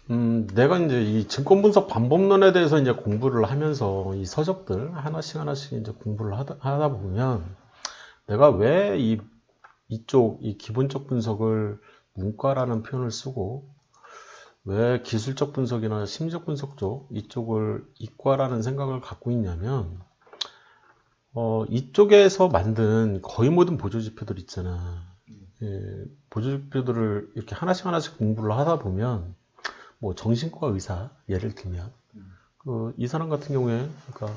내가 이제 이 증권 분석 방법론에 대해서 이제 공부를 하면서 이 서적들 하나씩 이제 공부를 하다 보면 내가 왜 이쪽 이 기본적 분석을 문과라는 표현을 쓰고 왜 기술적 분석이나 심리적 분석 쪽 이쪽을 이과라는 생각을 갖고 있냐면 이쪽에서 만든 거의 모든 보조지표들 있잖아. 예, 보조지표들을 이렇게 하나씩 공부를 하다 보면 뭐 정신과 의사 예를 들면 이 사람 같은 경우에 그러니까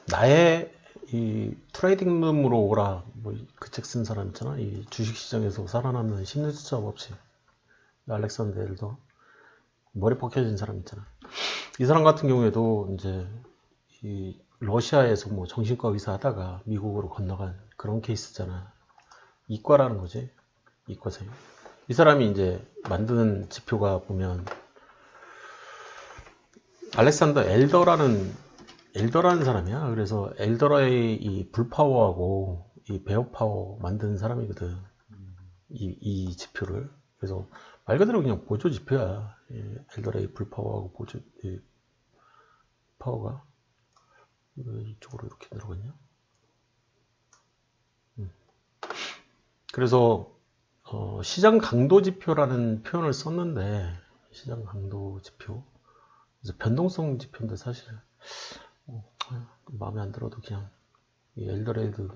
나의 이 트레이딩 룸으로 오라 뭐 그 책 쓴 사람 있잖아. 이 주식시장에서 살아남는 심리수첩 없이 알렉산더 엘더 머리 벗겨진 사람 있잖아. 이 사람 같은 경우에도 이제 이 러시아에서 뭐 정신과 의사 하다가 미국으로 건너간 그런 케이스잖아. 이과라는 거지. 이과생. 이 사람이 이제 만드는 지표가 보면 알렉산더 엘더라는 사람이야. 그래서 엘더라의 이 불파워하고 이 베어파워 만드는 사람이거든. 이 지표를. 그래서 말 그대로 그냥 보조 지표야. 엘더라의 불파워하고 보조 파워가 왜 이쪽으로 이렇게 들어갔냐? 그래서 시장 강도 지표라는 표현을 썼는데 시장 강도 지표. 그래서 변동성 지표인데 사실 마음에 안 들어도 그냥 엘더레이드.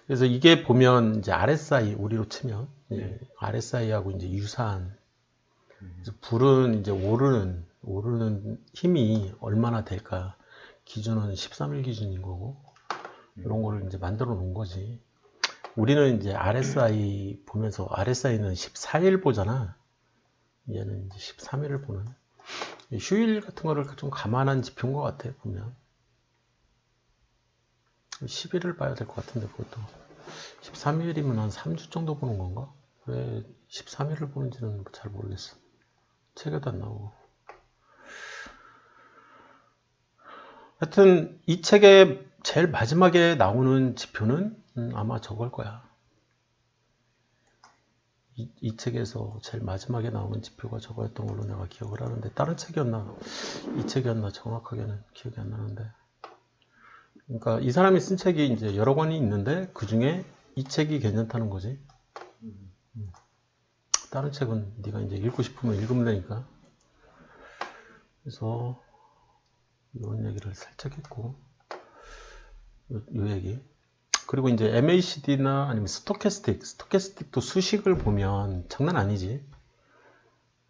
그래서 이게 보면 이제 RSI 우리로 치면 RSI하고 이제 유사한. 그래서 불은 이제 오르는 힘이 얼마나 될까 기준은 13일 기준인 거고 이런 거를 이제 만들어 놓은 거지. 우리는 이제 RSI 보면서 RSI는 14일 보잖아. 얘는 이제 13일을 보는 휴일 같은 거를 좀 감안한 지표인 것 같아 보면. 10일을 봐야 될 것 같은데 그것도 13일이면 한 3주 정도 보는 건가? 왜 13일을 보는지는 잘 모르겠어. 책에도 안 나오고. 하여튼 이 책의 제일 마지막에 나오는 지표는 아마 저걸 거야. 이 책에서 제일 마지막에 나오는 지표가 저거였던 걸로 내가 기억을 하는데 다른 책이었나 이 책이었나 정확하게는 기억이 안 나는데. 그러니까 이 사람이 쓴 책이 이제 여러 권이 있는데 그 중에 이 책이 괜찮다는 거지. 다른 책은 네가 이제 읽고 싶으면 읽으면 되니까. 그래서 이런 얘기를 살짝 했고 이 얘기. 그리고 이제 MACD나 아니면 스토캐스틱도 수식을 보면 장난 아니지.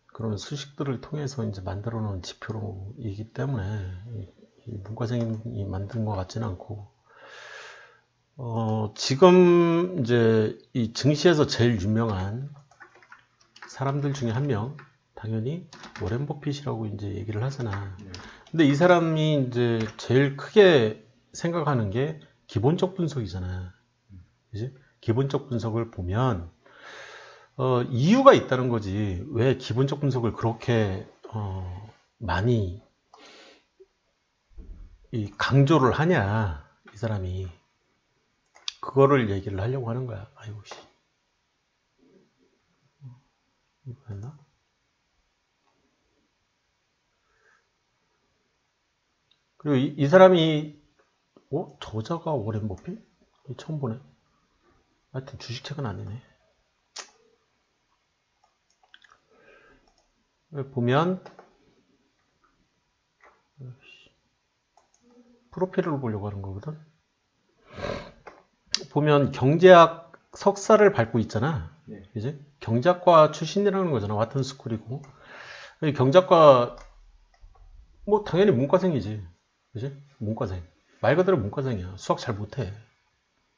그런 수식들을 통해서 이제 만들어 놓은 지표이기 때문에 이 문과생이 만든 것 같지는 않고 지금 이제 이 증시에서 제일 유명한 사람들 중에 한 명 당연히 워렌 버핏이라고 이제 얘기를 하잖아. 근데 이 사람이 이제 제일 크게 생각하는 게 기본적 분석이잖아. 그지? 기본적 분석을 보면 이유가 있다는 거지. 왜 기본적 분석을 그렇게 많이 강조를 하냐, 이 사람이. 그거를 얘기를 하려고 하는 거야. 아이고 씨. 이거 했나? 그리고 이 사람이 저자가 워렌 버핏? 처음 보네. 하여튼 주식책은 아니네. 보면 프로필을 보려고 하는 거거든. 보면 경제학 석사를 밟고 있잖아. 그지? 경제학과 출신이라는 거잖아. 와튼 스쿨이고. 경제학과 뭐 당연히 문과생이지. 그지? 문과생. 말 그대로 문과생이야. 수학 잘 못해.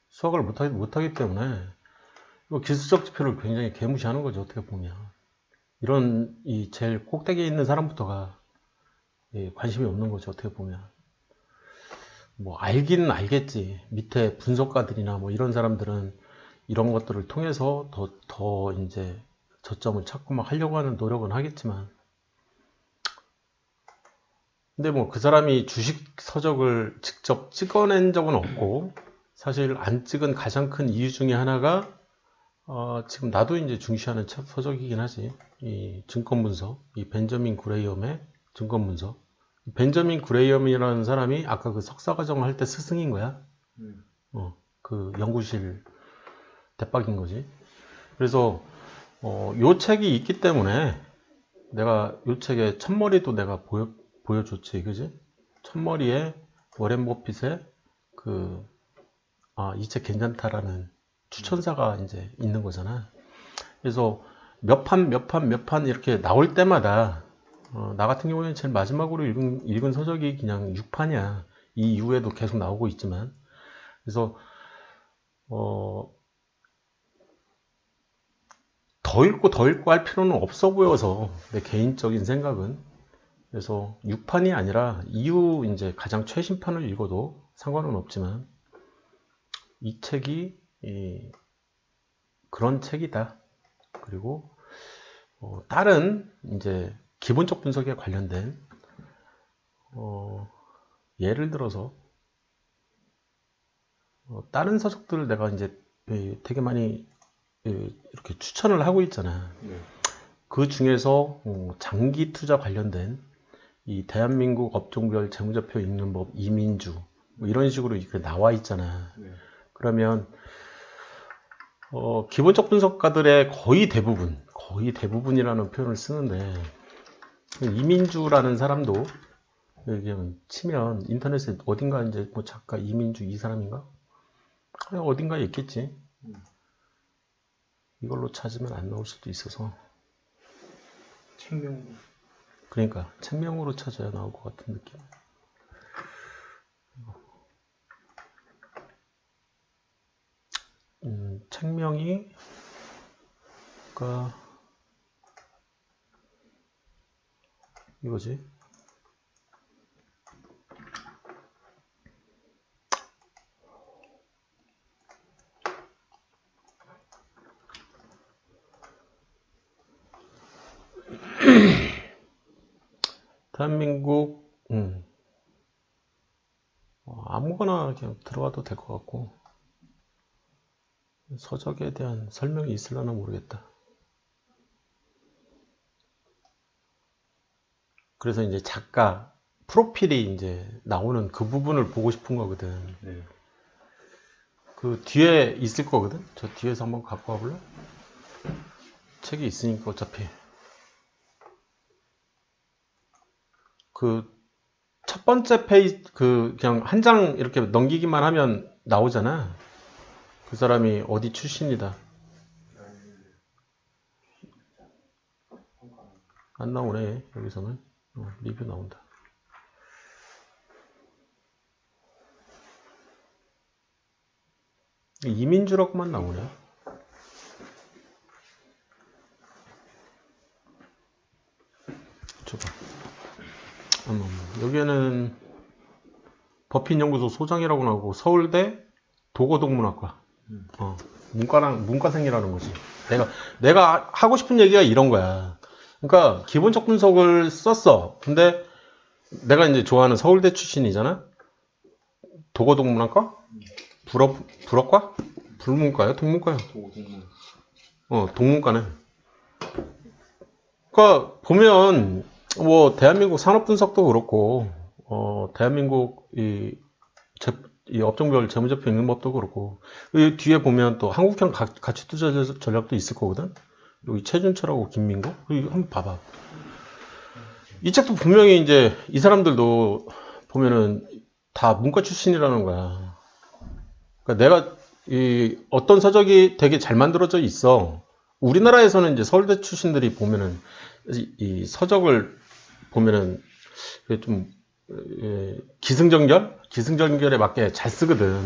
수학을 못하기 때문에 기술적 지표를 굉장히 개무시하는 거죠. 어떻게 보면. 이런 이 제일 꼭대기에 있는 사람부터가 관심이 없는 거죠. 어떻게 보면. 뭐 알기는 알겠지. 밑에 분석가들이나 뭐 이런 사람들은 이런 것들을 통해서 더 이제 저점을 찾고 막 하려고 하는 노력은 하겠지만, 근데 뭐 그 사람이 주식 서적을 직접 찍어낸 적은 없고, 사실 안 찍은 가장 큰 이유 중에 하나가 지금 나도 이제 중시하는 서적이긴 하지. 이 증권문서, 이 벤저민 그레이엄의 증권문서. 벤저민 그레이엄이라는 사람이 아까 그 석사과정을 할 때 스승인 거야. 그 연구실 대박인 거지. 그래서 요 책이 있기 때문에 내가 요 책의 첫머리도 내가 보여줬지, 그지? 첫머리에 워렌 버핏의 이 책 괜찮다라는 추천사가 이제 있는 거잖아. 그래서 몇 판 이렇게 나올 때마다 나 같은 경우에는 제일 마지막으로 읽은 서적이 그냥 6판이야. 이 이후에도 계속 나오고 있지만. 그래서 더 읽고 할 필요는 없어 보여서 내 개인적인 생각은. 그래서 6판이 아니라 이후 이제 가장 최신판을 읽어도 상관은 없지만 이 책이 그런 책이다. 그리고 다른 이제 기본적 분석에 관련된 예를 들어서 다른 서적들을 내가 이제 되게 많이 이렇게 추천을 하고 있잖아. 그 중에서 장기 투자 관련된 이 대한민국 업종별 재무제표 읽는 법 이민주 뭐 이런 식으로 이렇게 나와 있잖아. 그러면 기본적 분석가들의 거의 대부분이라는 표현을 쓰는데 이민주라는 사람도 그냥 치면 인터넷에 어딘가 이제 뭐 작가 이민주 이 사람인가? 어딘가에 있겠지. 이걸로 찾으면 안 나올 수도 있어서. 책명. 그러니까 책명으로 찾아야 나올 것 같은 느낌. 책명이 이거지. 대한민국 아무거나 그냥 들어가도 될 것 같고 서적에 대한 설명이 있으려나 모르겠다. 그래서 이제 작가 프로필이 이제 나오는 그 부분을 보고 싶은 거거든. 그 뒤에 있을 거거든. 저 뒤에서 한번 갖고 와볼래? 책이 있으니까 어차피 그 첫 번째 페이지 그냥 한 장 이렇게 넘기기만 하면 나오잖아. 그 사람이 어디 출신이다. 안 나오네. 여기서는 리뷰 나온다. 이민주라고만 나오네. 줘봐. 여기에는 법인연구소 소장이라고 나오고 서울대 도고동문학과 문과생이라는 거지. 내가 하고 싶은 얘기가 이런 거야. 그러니까 기본적 분석을 썼어. 근데 내가 이제 좋아하는 서울대 출신이잖아. 도고동문학과? 불어과? 불문과야? 동문과야? 동문과네. 그러니까 보면 뭐 대한민국 산업 분석도 그렇고 대한민국 이 업종별 재무제표 읽는 법도 그렇고 이 뒤에 보면 또 한국형 가치투자 전략도 있을 거거든. 여기 최준철하고 김민구 이거 한번 봐봐. 이 책도 분명히 이제 이 사람들도 보면은 다 문과 출신이라는 거야. 그러니까 내가 어떤 서적이 되게 잘 만들어져 있어. 우리나라에서는 이제 서울대 출신들이 보면은 이 서적을 보면은 좀 기승전결에 맞게 잘 쓰거든.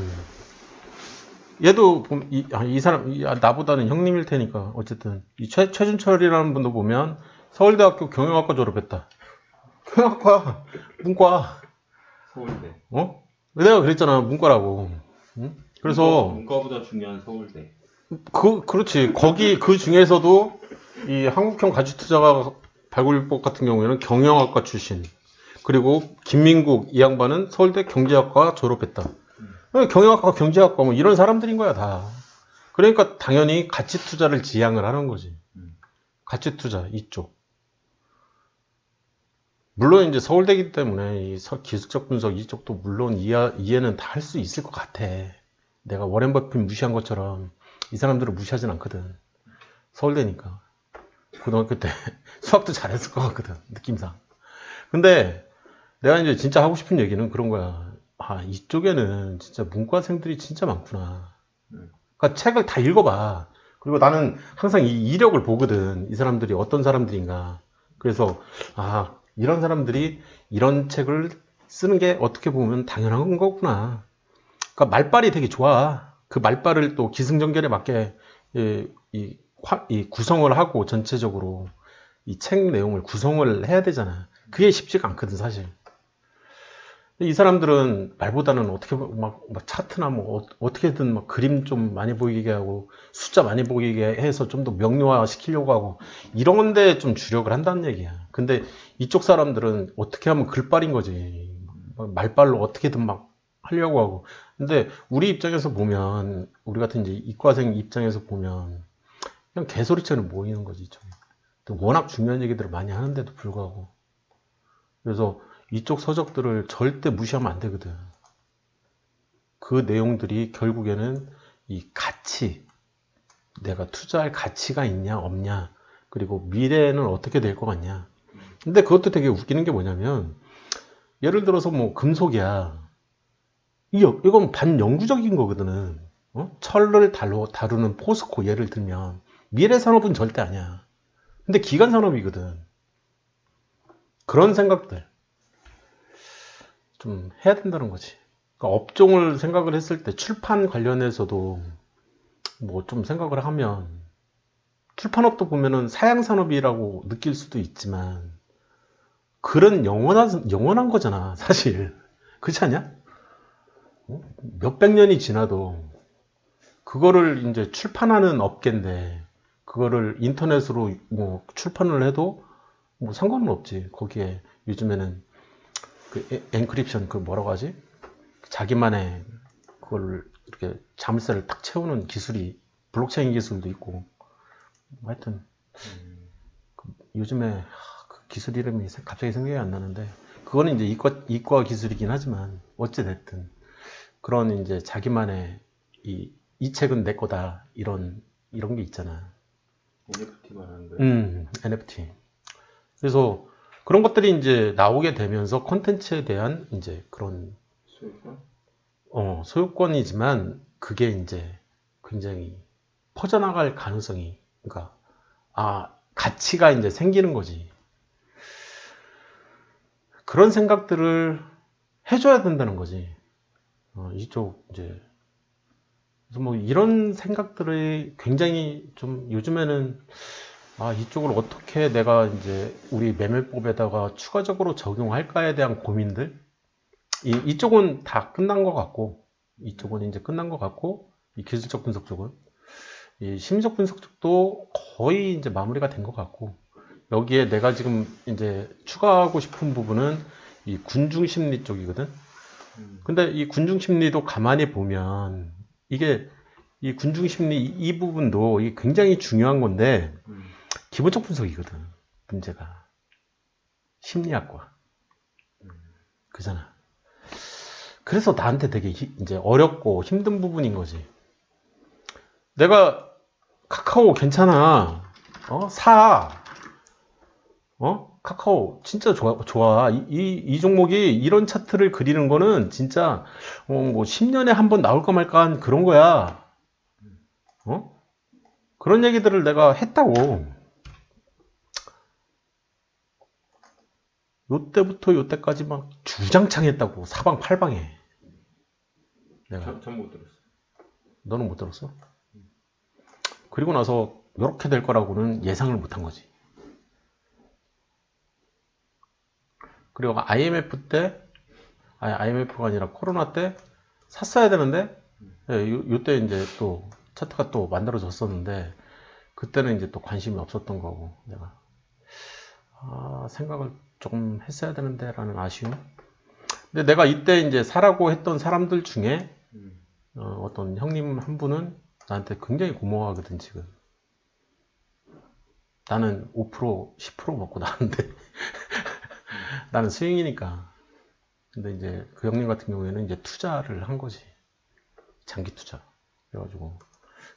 얘도 이 사람 나보다는 형님일 테니까 어쨌든 이 최준철이라는 분도 보면 서울대학교 경영학과 졸업했다. 경영학과 문과. 서울대. 내가 그랬잖아 문과라고. 응? 그래서 문과보다 중요한 서울대. 그렇지. 거기 그 중에서도 이 한국형 가치투자가 발굴법 같은 경우에는 경영학과 출신. 그리고 김민국 이 양반은 서울대 경제학과 졸업했다. 경영학과, 경제학과 뭐 이런 사람들인 거야 다. 그러니까 당연히 가치 투자를 지향을 하는 거지. 가치 투자 이쪽. 물론 이제 서울대이기 때문에 이 기술적 분석 이쪽도 물론 이해는 다 할 수 있을 것 같아. 내가 워렌 버핏 무시한 것처럼 이 사람들을 무시하진 않거든. 서울대니까. 고등학교 때 수학도 잘했을 것 같거든, 느낌상. 근데 내가 이제 진짜 하고 싶은 얘기는 그런 거야. 아, 이쪽에는 진짜 문과생들이 진짜 많구나. 그러니까 책을 다 읽어봐. 그리고 나는 항상 이 이력을 보거든. 이 사람들이 어떤 사람들인가. 그래서 아, 이런 사람들이 이런 책을 쓰는 게 어떻게 보면 당연한 거구나. 그러니까 말빨이 되게 좋아. 그 말빨을 또 기승전결에 맞게 이 구성을 하고 전체적으로 이 책 내용을 구성을 해야 되잖아. 그게 쉽지가 않거든, 사실. 이 사람들은 말보다는 어떻게 막 차트나 뭐 어떻게든 막 그림 좀 많이 보이게 하고 숫자 많이 보이게 해서 좀 더 명료화 시키려고 하고 이런 데 좀 주력을 한다는 얘기야. 근데 이쪽 사람들은 어떻게 하면 글빨인 거지. 말빨로 어떻게든 막 하려고 하고. 근데 우리 입장에서 보면 우리 같은 이제 이과생 입장에서 보면 그냥 개소리처럼 모이는 거지, 이쪽에. 워낙 중요한 얘기들을 많이 하는데도 불구하고. 그래서 이쪽 서적들을 절대 무시하면 안 되거든. 그 내용들이 결국에는 이 가치, 내가 투자할 가치가 있냐, 없냐, 그리고 미래에는 어떻게 될 것 같냐. 근데 그것도 되게 웃기는 게 뭐냐면, 예를 들어서 뭐 금속이야. 이건 반영구적인 거거든. 철을 다루는 포스코 예를 들면, 미래 산업은 절대 아니야. 근데 기간 산업이거든. 그런 생각들. 좀 해야 된다는 거지. 그러니까 업종을 생각을 했을 때 출판 관련해서도 뭐 좀 생각을 하면 출판업도 보면은 사양산업이라고 느낄 수도 있지만 글은 영원한 거잖아, 사실. 그렇지 않냐? 몇백 년이 지나도 그거를 이제 출판하는 업계인데 그거를 인터넷으로 뭐 출판을 해도 뭐 상관은 없지. 거기에 요즘에는 그 엔크립션 그 뭐라고 하지? 자기만의 그걸 이렇게 자물쇠를 딱 채우는 기술이 블록체인 기술도 있고 하여튼 요즘에 그 기술 이름이 갑자기 생각이 안 나는데 그거는 이제 이과 기술이긴 하지만 어찌 됐든 그런 이제 자기만의 이 책은 내 거다 이런 게 있잖아. NFT 말하는 거예요? NFT. 그래서 그런 것들이 이제 나오게 되면서 콘텐츠에 대한 이제 그런 소유권? 소유권이지만 그게 이제 굉장히 퍼져나갈 가능성이, 그러니까, 가치가 이제 생기는 거지. 그런 생각들을 해줘야 된다는 거지. 이쪽, 이제. 그래서 뭐 이런 생각들이 굉장히 좀 요즘에는, 이쪽을 어떻게 내가 이제 우리 매매법에다가 추가적으로 적용할까에 대한 고민들? 이쪽은 다 끝난 것 같고, 이쪽은 이제 끝난 것 같고, 이 기술적 분석 쪽은. 이 심리적 분석 쪽도 거의 이제 마무리가 된 것 같고, 여기에 내가 지금 이제 추가하고 싶은 부분은 이 군중 심리 쪽이거든. 근데 이 군중 심리도 가만히 보면 이게 이 군중 심리 이 부분도 이게 굉장히 중요한 건데 기본적 분석이거든. 문제가 심리학과 그잖아. 그래서 나한테 되게 이제 어렵고 힘든 부분인 거지. 내가 카카오 괜찮아. 사. 카카오 진짜 좋아. 이 종목이 이런 차트를 그리는 거는 진짜 뭐 10년에 한 번 나올까 말까 한 그런 거야. 그런 얘기들을 내가 했다고. 요때부터 요때까지 막 주장창 했다고. 사방팔방에. 내가. 전 못 들었어요. 너는 못 들었어? 그리고 나서 이렇게 될 거라고는 예상을 못 한 거지. 그리고 IMF 때, IMF가 아니라 코로나 때 샀어야 되는데, 요때 이제 또 차트가 또 만들어졌었는데, 그때는 이제 또 관심이 없었던 거고, 내가. 생각을 조금 했어야 되는데, 라는 아쉬움. 근데 내가 이때 이제 사라고 했던 사람들 중에, 어떤 형님 한 분은 나한테 굉장히 고마워하거든 지금. 나는 5%, 10% 먹고 나는데 나는 수익이니까. 근데 이제 그 형님 같은 경우에는 이제 투자를 한 거지. 장기 투자. 그래가지고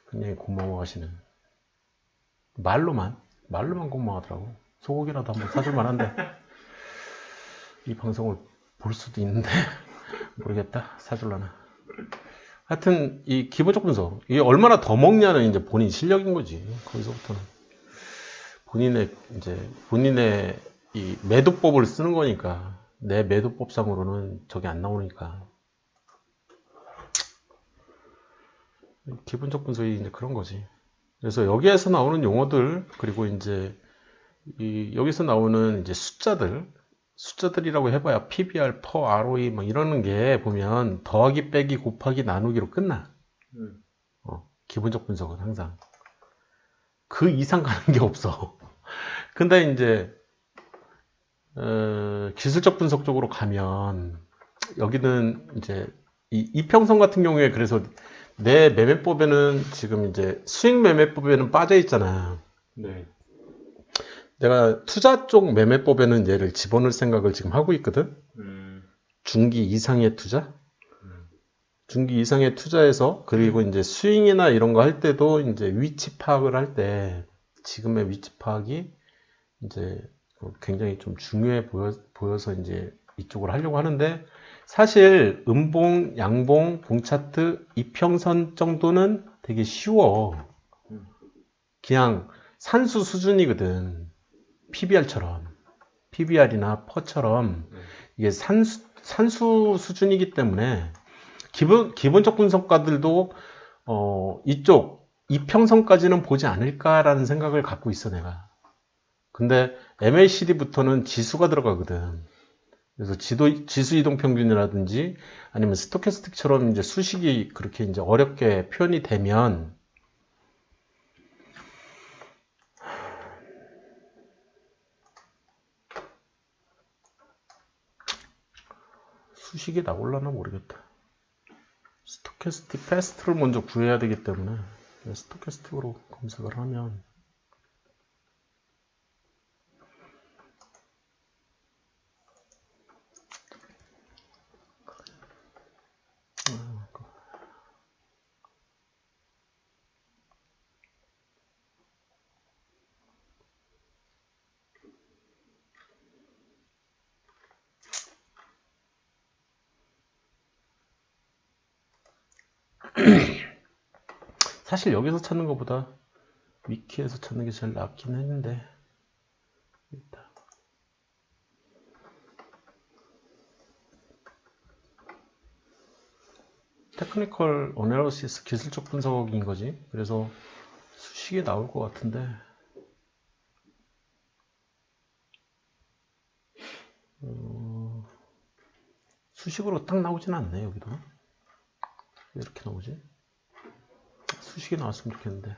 굉장히 고마워하시는. 말로만 고마워하더라고. 소고기라도 한번 사줄 만한데 이 방송을 볼 수도 있는데 모르겠다. 사줄라나. 하여튼 이 기본적 분석 이게 얼마나 더 먹냐는 이제 본인 실력인 거지. 거기서부터는 본인의 이 매도법을 쓰는 거니까 내 매도법상으로는 저게 안 나오니까 기본적 분석이 이제 그런 거지. 그래서 여기에서 나오는 용어들 그리고 이제 여기서 나오는 이제 숫자들이라고 해봐야 PBR, per ROE 막 이러는 게 보면 더하기 빼기 곱하기 나누기로 끝나. 기본적 분석은 항상 그 이상 가는 게 없어. 근데 이제 기술적 분석 쪽으로 가면 여기는 이제 이 이평선 같은 경우에 그래서 내 매매법에는 지금 이제 수익 매매법에는 빠져 있잖아. 네. 내가 투자 쪽 매매법에는 얘를 집어넣을 생각을 지금 하고 있거든. 중기 이상의 투자. 중기 이상의 투자에서 그리고 이제 스윙이나 이런 거 할 때도 이제 위치 파악을 할 때 지금의 위치 파악이 이제 굉장히 좀 중요해 보여서 이제 이쪽으로 하려고 하는데 사실 음봉, 양봉, 봉차트, 이평선 정도는 되게 쉬워. 그냥 산수 수준이거든. PBR처럼. PBR이나 퍼처럼 이게 산수 수준이기 때문에 기본적 분석가들도 이쪽 이평선까지는 보지 않을까라는 생각을 갖고 있어 내가. 근데 MACD부터는 지수가 들어가거든. 그래서 지수 이동 평균이라든지 아니면 스토캐스틱처럼 이제 수식이 그렇게 이제 어렵게 표현이 되면 수식이 나올라나 모르겠다. 스토캐스틱 패스트를 먼저 구해야 되기 때문에 스토캐스틱으로 검색을 하면 사실 여기서 찾는 것보다 위키에서 찾는 게 제일 낫긴 했는데 일단 테크니컬 어널리시스 기술적 분석인 거지. 그래서 수식이 나올 것 같은데 수식으로 딱 나오진 않네. 여기도 왜 이렇게 나오지? 수식이 나왔으면 좋겠는데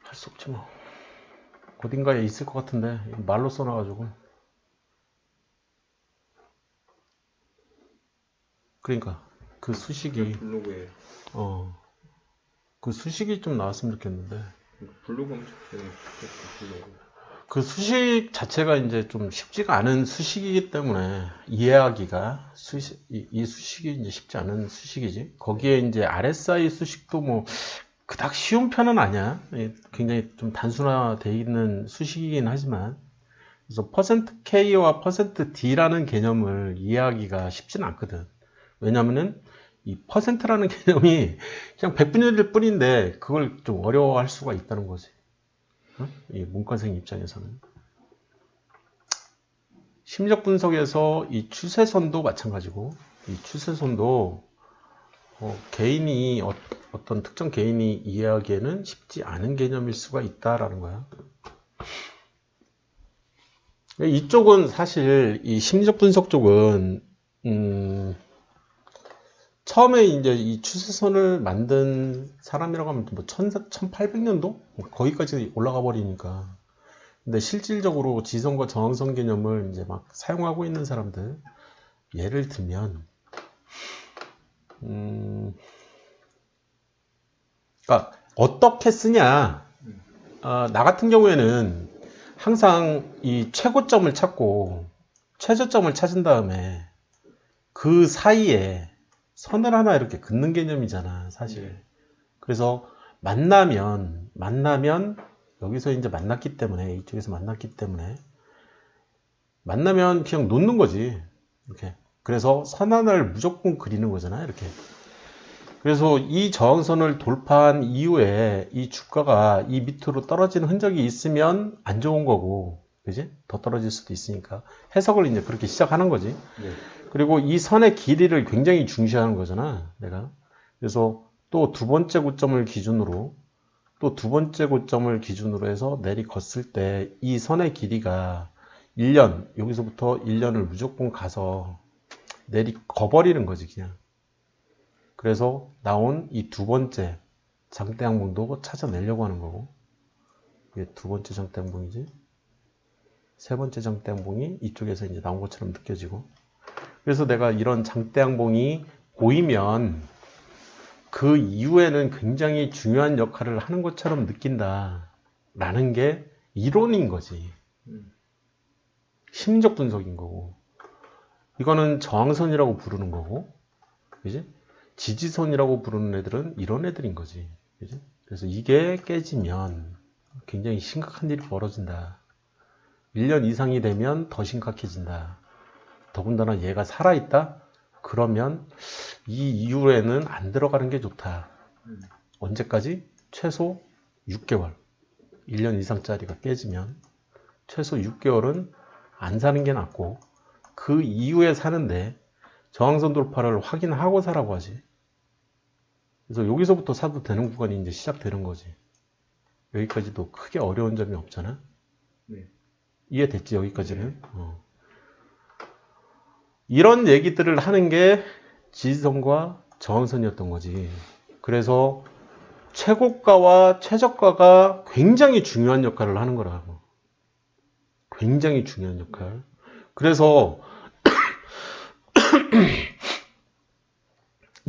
할 수 없지 뭐. 어딘가에 있을 것 같은데 말로 써놔가지고 그러니까 그 수식이 블로그에 그 수식이 좀 나왔으면 좋겠는데 블로그 엄청 좋겠다. 블로그. 그 수식 자체가 이제 좀 쉽지가 않은 수식이기 때문에 이해하기가 이 수식이 이제 쉽지 않은 수식이지. 거기에 이제 RSI 수식도 뭐 그닥 쉬운 편은 아니야. 굉장히 좀 단순화되어 있는 수식이긴 하지만 그래서 %K와 %D라는 개념을 이해하기가 쉽지는 않거든. 왜냐면은 이 %라는 개념이 그냥 100분의 1일 뿐인데 그걸 좀 어려워할 수가 있다는 거지. 이 문과생 입장에서는. 심리적 분석에서 이 추세선도 마찬가지고 이 추세선도 개인이 어떤 특정 개인이 이해하기에는 쉽지 않은 개념일 수가 있다라는 거야. 이쪽은 사실 이 심리적 분석 쪽은 처음에 이제 이 추세선을 만든 사람이라고 하면 뭐 1800년도? 거기까지 올라가 버리니까. 근데 실질적으로 지선과 저항선 개념을 이제 막 사용하고 있는 사람들, 예를 들면, 그러니까 어떻게 쓰냐. 나 같은 경우에는 항상 이 최고점을 찾고 최저점을 찾은 다음에 그 사이에 선을 하나 이렇게 긋는 개념이잖아, 사실. 그래서 만나면 여기서 이제 만났기 때문에, 이쪽에서 만났기 때문에 만나면 그냥 놓는 거지. 이렇게. 그래서 선 하나를 무조건 그리는 거잖아, 이렇게. 그래서 이 저항선을 돌파한 이후에 이 주가가 이 밑으로 떨어지는 흔적이 있으면 안 좋은 거고, 그지? 더 떨어질 수도 있으니까 해석을 이제 그렇게 시작하는 거지. 네. 그리고 이 선의 길이를 굉장히 중시하는 거잖아, 내가. 그래서 또 두 번째 고점을 기준으로 해서 내리 걷을 때 이 선의 길이가 1년, 여기서부터 1년을 무조건 가서 내리 거버리는 거지, 그냥. 그래서 나온 이 두 번째 장대 항봉도 찾아내려고 하는 거고, 이게 두 번째 장대 항봉이지. 세 번째 장대 항봉이 이쪽에서 이제 나온 것처럼 느껴지고, 그래서 내가 이런 장대 항봉이 보이면 그 이후에는 굉장히 중요한 역할을 하는 것처럼 느낀다라는 게 이론인 거지. 심리적 분석인 거고, 이거는 저항선이라고 부르는 거고, 그지? 지지선이라고 부르는 애들은 이런 애들인 거지. 그지? 그래서 이게 깨지면 굉장히 심각한 일이 벌어진다. 1년 이상이 되면 더 심각해진다. 더군다나 얘가 살아있다? 그러면 이 이후에는 안 들어가는 게 좋다. 언제까지? 최소 6개월. 1년 이상짜리가 깨지면 최소 6개월은 안 사는 게 낫고, 그 이후에 사는데 저항선 돌파를 확인하고 사라고 하지. 그래서 여기서부터 사도 되는 구간이 이제 시작되는 거지. 여기까지도 크게 어려운 점이 없잖아. 네. 이해됐지, 여기까지는? 이런 얘기들을 하는 게 지지선과 저항선이었던 거지. 그래서 최고가와 최저가가 굉장히 중요한 역할을 하는 거라고. 굉장히 중요한 역할. 그래서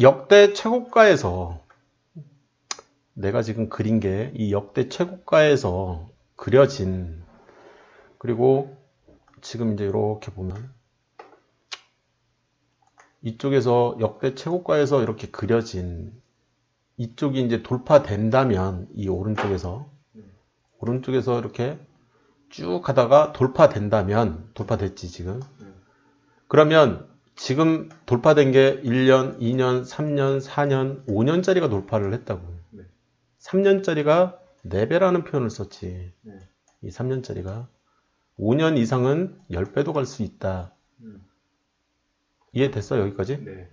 역대 최고가에서, 내가 지금 그린 게 이 역대 최고가에서 그려진, 그리고 지금 이제 이렇게 보면 이쪽에서 역대 최고가에서 이렇게 그려진 이쪽이 이제 돌파된다면, 이 오른쪽에서 이렇게 쭉 가다가 돌파됐지 지금. 그러면 지금 돌파된 게 1년, 2년, 3년, 4년, 5년짜리가 돌파를 했다고. 3년짜리가 4배라는 표현을 썼지. 이 3년짜리가 5년 이상은 10배도 갈 수 있다. 이해됐어, 여기까지? 네.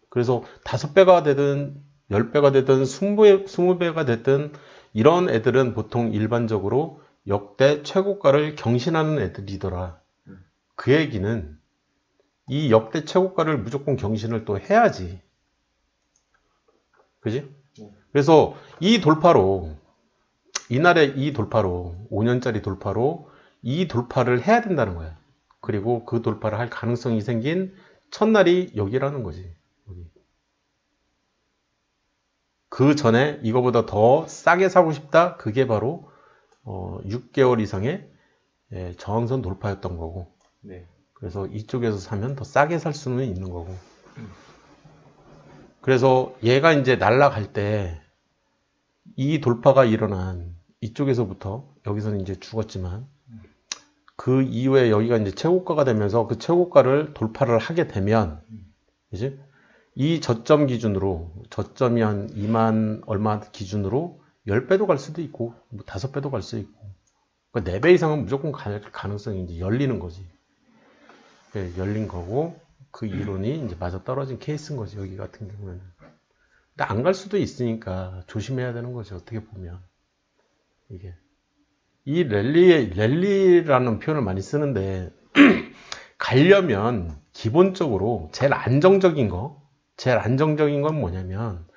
그래서 5배가 되든 10배가 되든 20배가 되든 이런 애들은 보통 일반적으로 역대 최고가를 경신하는 애들이더라. 그 얘기는 이 역대 최고가를 무조건 경신을 또 해야지. 그지? 그래서 이 돌파로, 이날의 이 돌파로, 5년짜리 돌파로 이 돌파를 해야 된다는 거야. 그리고 그 돌파를 할 가능성이 생긴 첫날이 여기라는 거지. 여기. 그 전에 이거보다 더 싸게 사고 싶다? 그게 바로 6개월 이상의 저항선 돌파였던 거고. 네. 그래서 이쪽에서 사면 더 싸게 살 수는 있는 거고. 그래서 얘가 이제 날아갈 때 이 돌파가 일어난 이쪽에서부터, 여기서는 이제 죽었지만 그 이후에 여기가 이제 최고가가 되면서 그 최고가를 돌파를 하게 되면, 그지? 이 저점 기준으로, 저점이 한 2만 얼마 기준으로 10배도 갈 수도 있고, 뭐 5배도 갈 수 있고, 그러니까 4배 이상은 무조건 갈 가능성이 이제 열리는 거지. 네, 열린 거고, 그 이론이 이제 맞아 떨어진 케이스인 거지, 여기 같은 경우에는. 근데 안 갈 수도 있으니까 조심해야 되는 거지, 어떻게 보면. 이게. 이 랠리라는 표현을 많이 쓰는데, 가려면 기본적으로 제일 안정적인 건 뭐냐면,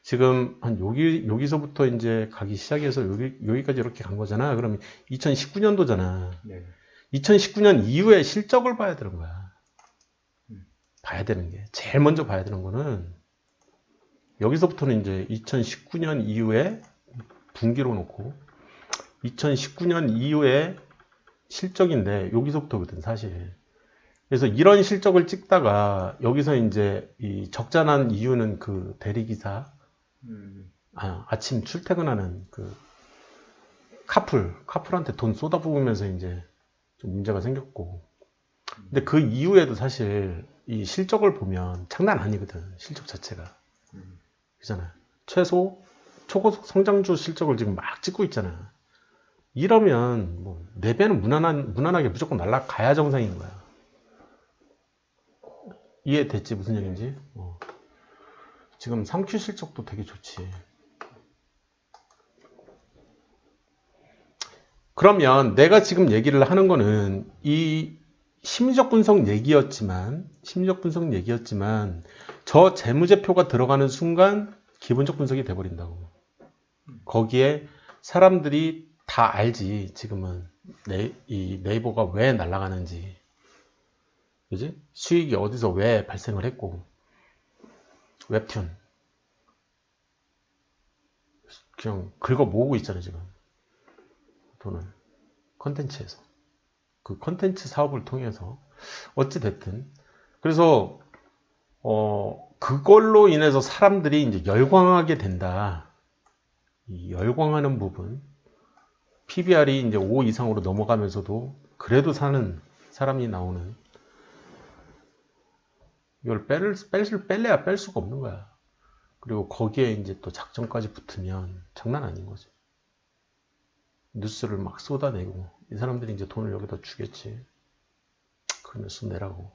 지금 한 여기서부터 이제 가기 시작해서 여기까지 이렇게 간 거잖아. 그러면 2019년도잖아. 네. 2019년 이후에 실적을 봐야 되는 거야. 봐야 되는 게. 제일 먼저 봐야 되는 거는 여기서부터는 이제 2019년 이후에 분기로 놓고 2019년 이후에 실적인데 여기서부터거든 사실. 그래서 이런 실적을 찍다가 여기서 이제 이 적자난 이유는 그 대리기사 아침 출퇴근하는 그 카풀한테 돈 쏟아부으면서 이제 좀 문제가 생겼고. 근데 그 이후에도 사실 이 실적을 보면 장난 아니거든. 실적 자체가. 그잖아. 최소 초고속 성장주 실적을 지금 막 찍고 있잖아. 이러면 뭐 4배는 무난하게 무조건 날라가야 정상인 거야. 이해됐지? 무슨 얘기인지? 지금 3Q 실적도 되게 좋지. 그러면 내가 지금 얘기를 하는 거는 이 심리적 분석 얘기였지만 저 재무제표가 들어가는 순간 기본적 분석이 돼버린다고. 거기에 사람들이 다 알지. 지금은 이 네이버가 왜 날아가는지, 그지? 수익이 어디서 왜 발생을 했고, 웹툰 그냥 긁어 모으고 있잖아 지금 돈을 컨텐츠에서. 그 컨텐츠 사업을 통해서 어찌 됐든. 그래서 그걸로 인해서 사람들이 이제 열광하게 된다. 이 열광하는 부분, PBR이 이제 5 이상으로 넘어가면서도 그래도 사는 사람이 나오는, 이걸 뺄래야 뺄 수가 없는 거야. 그리고 거기에 이제 또 작전까지 붙으면 장난 아닌 거지. 뉴스를 막 쏟아내고 이 사람들이 이제 돈을 여기다 주겠지. 그 뉴스 내라고.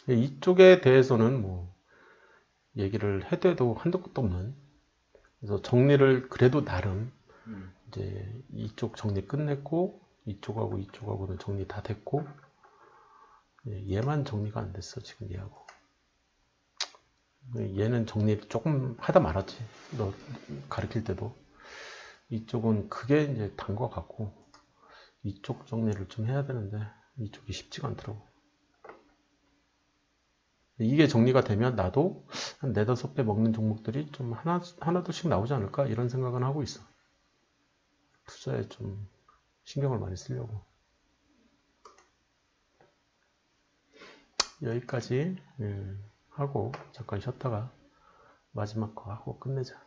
이쪽에 대해서는 뭐 얘기를 해도 한도 끝도 없는. 그래서 정리를 그래도 나름 이제 이쪽 정리 끝냈고 이쪽하고는 정리 다 됐고, 얘만 정리가 안 됐어 지금 얘하고. 얘는 정리를 조금 하다 말았지. 너 가르칠 때도. 이쪽은 그게 이제 단 것 같고, 이쪽 정리를 좀 해야 되는데 이쪽이 쉽지가 않더라고. 이게 정리가 되면 나도 한 4-5배 먹는 종목들이 좀 하나둘씩 나오지 않을까 이런 생각은 하고 있어. 투자에 좀 신경을 많이 쓰려고. 여기까지 하고 잠깐 쉬었다가 마지막 거 하고 끝내자.